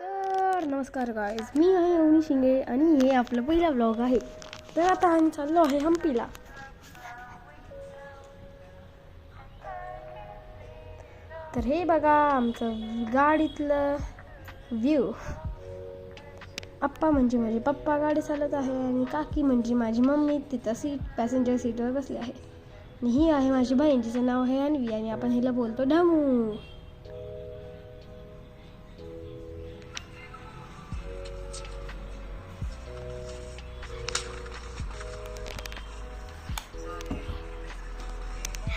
तर नमस्कार गाईज, मी आहे अवनी शिंगे आणि हे आपलं पहिला ब्लॉग आहे. तर आता आम्ही चाललो आहे हम्पीला. तर हे बघा आमचं गाडीतलं व्ह्यू. आप्पा म्हणजे माझे पप्पा गाडी चालत आहे आणि काकी म्हणजे माझी मम्मी तिथं पॅसेंजर सीटवर बसली आहे. आणि ही आहे माझी बहीण, जिचं नाव आहे अन्वी आणि आपण हिला बोलतो ढमू.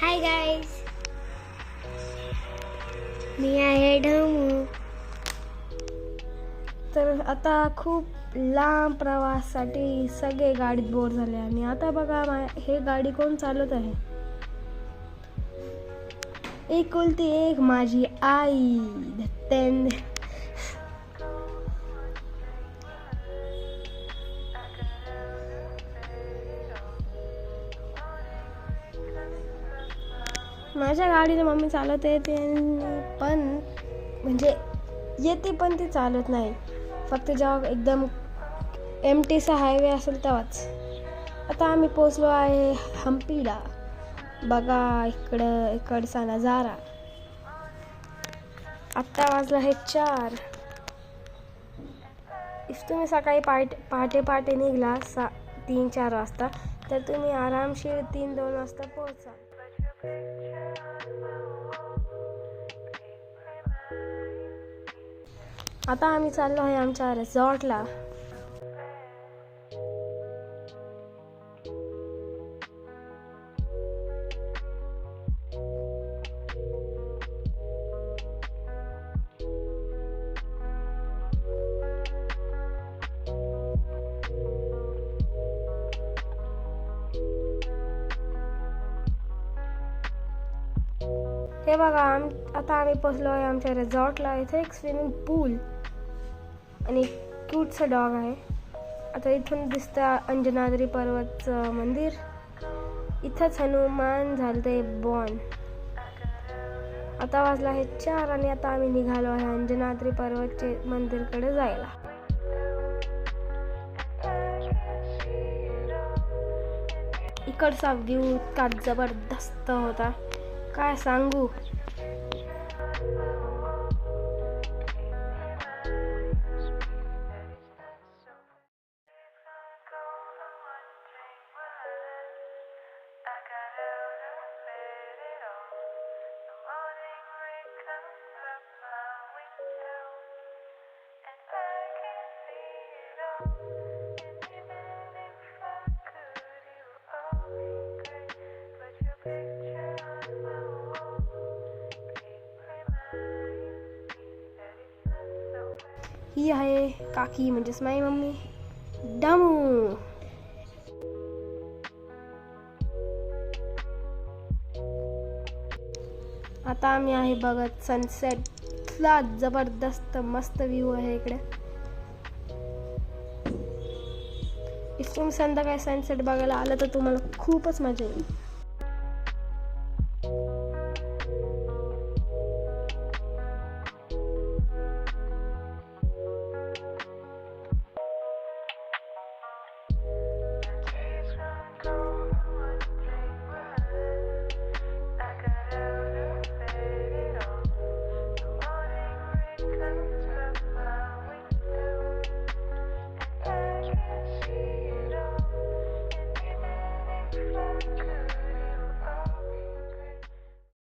हाय गाईज, मी आहे ढमू. तर आता खूप लांब प्रवासासाठी सगळे गाडीत बोर झाले आणि आता बघा हे गाडी कोण चालवत आहे? एकुलती एक माझी आई. माझ्या गाडीला मम्मी चालवते ते, पण म्हणजे येते पण ती चालत नाही. फक्त जेव्हा एकदम एमटीचा हायवे असेल तेव्हाच. आता आम्ही पोचलो आहे हम्पीला. बघा इकडचा नजारा. आत्ता वाजला आहे 4. इफ तुम्ही सकाळी पहाटे निघला 3-4 वाजता, तर तुम्ही आरामशीर 3-2 वाजता पोहोचा. आता आम्ही चाललो आहे आमच्या रिसॉर्टला. हे बघा आता आम्ही पोचलो आहे आमच्या रिसॉर्टला. इथे एक स्विमिंग पूल आणि क्यूटचं डॉग आहे. आता इथून दिसतं अंजनाद्री पर्वतचं मंदिर. इथंच हनुमान झालते बॉर्न. आता वाजला आहे 4 आणि आता आम्ही निघालो आहे अंजनाद्री पर्वतचे मंदिरकडे जायला. इकडचा व्ह्यू इतका जबरदस्त होता, काय सांगू. ही आहे काकी म्हणजेच माझी मम्मी ढमू. आता आम्ही आहे बघत सनसेटला. जबरदस्त मस्त व्ह्यू आहे इकडे. इथून संध्याकाळी सनसेट बघायला आलं तर तुम्हाला खूपच मजा येईल.